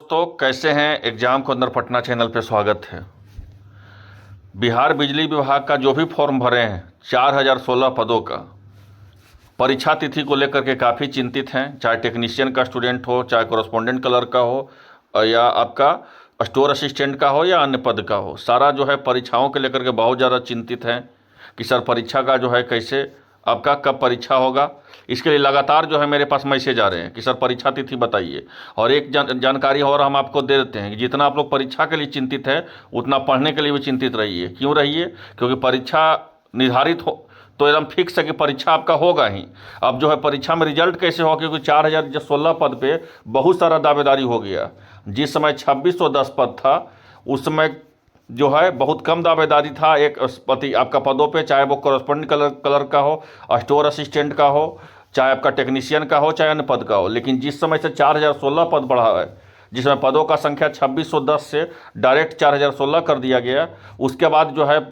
दोस्तों कैसे हैं। एग्जाम को अंदर पटना चैनल पे स्वागत है। बिहार बिजली विभाग का जो भी फॉर्म भरे हैं 4016 पदों का परीक्षा तिथि को लेकर के काफ़ी चिंतित हैं। चाहे टेक्नीशियन का स्टूडेंट हो, चाहे कोरस्पोंडेंट कलर का हो, या आपका स्टोर असिस्टेंट का हो या अन्य पद का हो, सारा जो है परीक्षाओं के लेकर के बहुत ज़्यादा चिंतित हैं कि सर परीक्षा का जो है कैसे आपका कब परीक्षा होगा। इसके लिए लगातार जो है मेरे पास मैसेज आ रहे हैं कि सर परीक्षा तिथि बताइए। और एक जानकारी और हम आपको दे देते हैं कि जितना आप लोग परीक्षा के लिए चिंतित है उतना पढ़ने के लिए भी चिंतित रहिए। क्यों रहिए? क्योंकि परीक्षा निर्धारित हो तो एकदम फिक्स है कि परीक्षा आपका होगा ही। अब जो है परीक्षा में रिजल्ट कैसे हो, क्योंकि 4016 पद पे बहुत सारा दावेदारी हो गया। जिस समय 2610 पद था उस समय जो है बहुत कम दावेदारी था एक पति आपका पदों पे, चाहे वो कॉरेस्पोंडेंट कलर का हो, स्टोर असिस्टेंट का हो, चाहे आपका टेक्नीशियन का हो, चाहे अन्य पद का हो। लेकिन जिस समय से 4016 पद बढ़ा है, जिसमें पदों का संख्या 2610 से डायरेक्ट 4016 कर दिया गया, उसके बाद जो है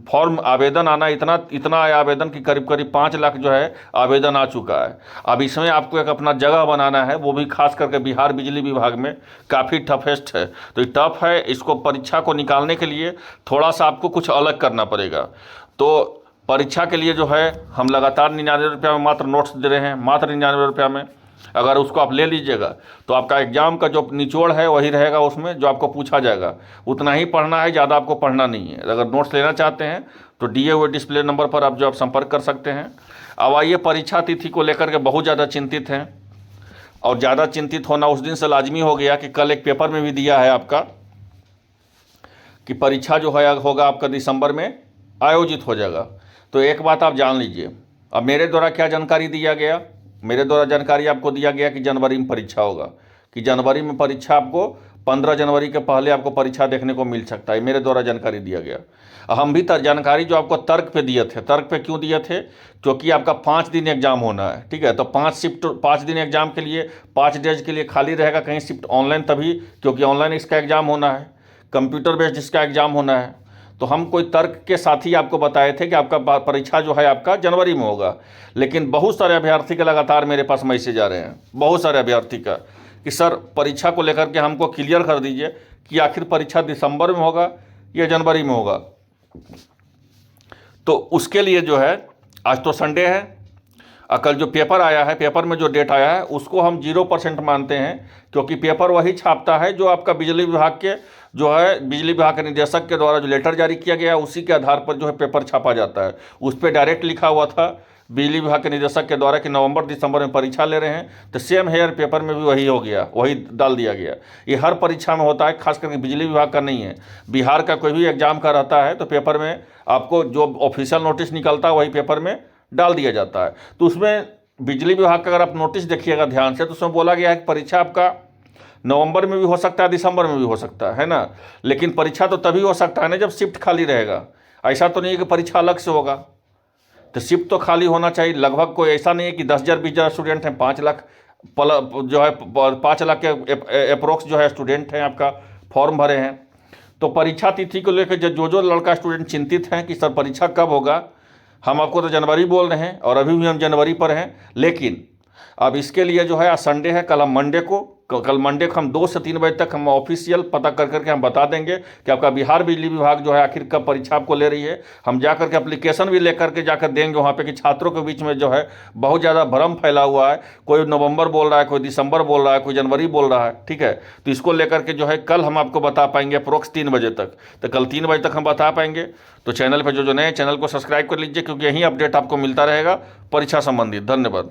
फॉर्म आवेदन आना इतना आया आवेदन कि करीब करीब 5 लाख जो है आवेदन आ चुका है। अब इसमें आपको एक अपना जगह बनाना है, वो भी खास करके बिहार बिजली विभाग में काफ़ी टफेस्ट है। तो ये टफ है, इसको परीक्षा को निकालने के लिए थोड़ा सा आपको कुछ अलग करना पड़ेगा। तो परीक्षा के लिए जो है हम लगातार 99 रुपये में मात्र नोट्स दे रहे हैं, मात्र 99 रुपये में। अगर उसको आप ले लीजिएगा तो आपका एग्ज़ाम का जो निचोड़ है वही रहेगा, उसमें जो आपको पूछा जाएगा उतना ही पढ़ना है, ज़्यादा आपको पढ़ना नहीं है। अगर नोट्स लेना चाहते हैं तो दिए हुए डिस्प्ले नंबर पर आप संपर्क कर सकते हैं। अब आइए, परीक्षा तिथि को लेकर के बहुत ज़्यादा चिंतित हैं, और ज़्यादा चिंतित होना उस दिन से लाजमी हो गया कि कल एक पेपर में भी दिया है आपका कि परीक्षा जो है होगा आपका दिसंबर में आयोजित हो जाएगा। तो एक बात आप जान लीजिए, अब मेरे द्वारा क्या जानकारी दिया गया, मेरे द्वारा जानकारी आपको दिया गया कि जनवरी में परीक्षा होगा, कि जनवरी में परीक्षा आपको 15 जनवरी के पहले आपको परीक्षा देखने को मिल सकता है। मेरे द्वारा जानकारी दिया गया। हम भी जानकारी जो आपको तर्क पे दिए थे, तर्क पे क्यों दिए थे? क्योंकि आपका 5 दिन एग्जाम होना है, ठीक है। तो 5 शिफ्ट 5 दिन एग्जाम के लिए 5 डेज के लिए खाली रहेगा, कहीं शिफ्ट ऑनलाइन तभी, क्योंकि ऑनलाइन इसका एग्जाम होना है, कंप्यूटर बेस्ड इसका एग्जाम होना है। तो हम कोई तर्क के साथ ही आपको बताए थे कि आपका परीक्षा जो है आपका जनवरी में होगा। लेकिन बहुत सारे अभ्यर्थी के लगातार मेरे पास मैसेज आ रहे हैं, बहुत सारे अभ्यर्थी का, कि सर परीक्षा को लेकर के हमको क्लियर कर दीजिए कि आखिर परीक्षा दिसंबर में होगा या जनवरी में होगा। तो उसके लिए जो है आज तो संडे है, कल जो पेपर आया है, पेपर में जो डेट आया है उसको हम 0% मानते हैं, क्योंकि पेपर वही छापता है जो आपका बिजली विभाग के जो है बिजली विभाग के निदेशक के द्वारा जो लेटर जारी किया गया है उसी के आधार पर जो है पेपर छापा जाता है। उस पर डायरेक्ट लिखा हुआ था बिजली विभाग के निदेशक के द्वारा कि नवंबर दिसंबर में परीक्षा ले रहे हैं। तो सेम हेयर पेपर में भी वही हो गया, वही डाल दिया गया। ये हर परीक्षा में होता है, खास करके बिजली विभाग का नहीं है, बिहार का कोई भी एग्जाम का रहता है तो पेपर में आपको जो ऑफिशियल नोटिस निकलता है वही पेपर में डाल दिया जाता है। तो उसमें बिजली विभाग का अगर आप नोटिस देखिएगा ध्यान से तो उसमें बोला गया है कि परीक्षा आपका नवंबर में भी हो सकता है, दिसंबर में भी हो सकता है ना। लेकिन परीक्षा तो तभी हो सकता है ना जब शिफ्ट खाली रहेगा। ऐसा तो नहीं है कि परीक्षा अलग से होगा, तो शिफ्ट तो खाली होना चाहिए। लगभग कोई ऐसा नहीं है कि 10,000 20,000 स्टूडेंट हैं, 5 लाख जो है 5 लाख के अप्रोक्स जो है स्टूडेंट हैं आपका फॉर्म भरे हैं। तो परीक्षा तिथि को लेकर जो लड़का स्टूडेंट चिंतित हैं कि सर परीक्षा कब होगा, हम आपको तो जनवरी बोल रहे हैं और अभी भी हम जनवरी पर हैं। लेकिन अब इसके लिए जो है आज संडे है, कल मंडे को हम 2 से 3 बजे तक हम ऑफिशियल पता कर करके हम बता देंगे कि आपका बिहार बिजली विभाग जो है आखिर कब परीक्षा आपको ले रही है। हम जा करके एप्लीकेशन भी लेकर के जाकर देंगे वहाँ पे, कि छात्रों के बीच में जो है बहुत ज़्यादा भ्रम फैला हुआ है। कोई नवंबर बोल रहा है, कोई दिसंबर बोल रहा है, कोई जनवरी बोल रहा है, ठीक है। तो इसको लेकर के जो है कल हम आपको बता पाएंगे अप्रोक्स 3 बजे तक। तो कल 3 बजे तक हम बता पाएंगे। तो चैनल पर जो नए चैनल को सब्सक्राइब कर लीजिए, क्योंकि यही अपडेट आपको मिलता रहेगा परीक्षा संबंधित। धन्यवाद।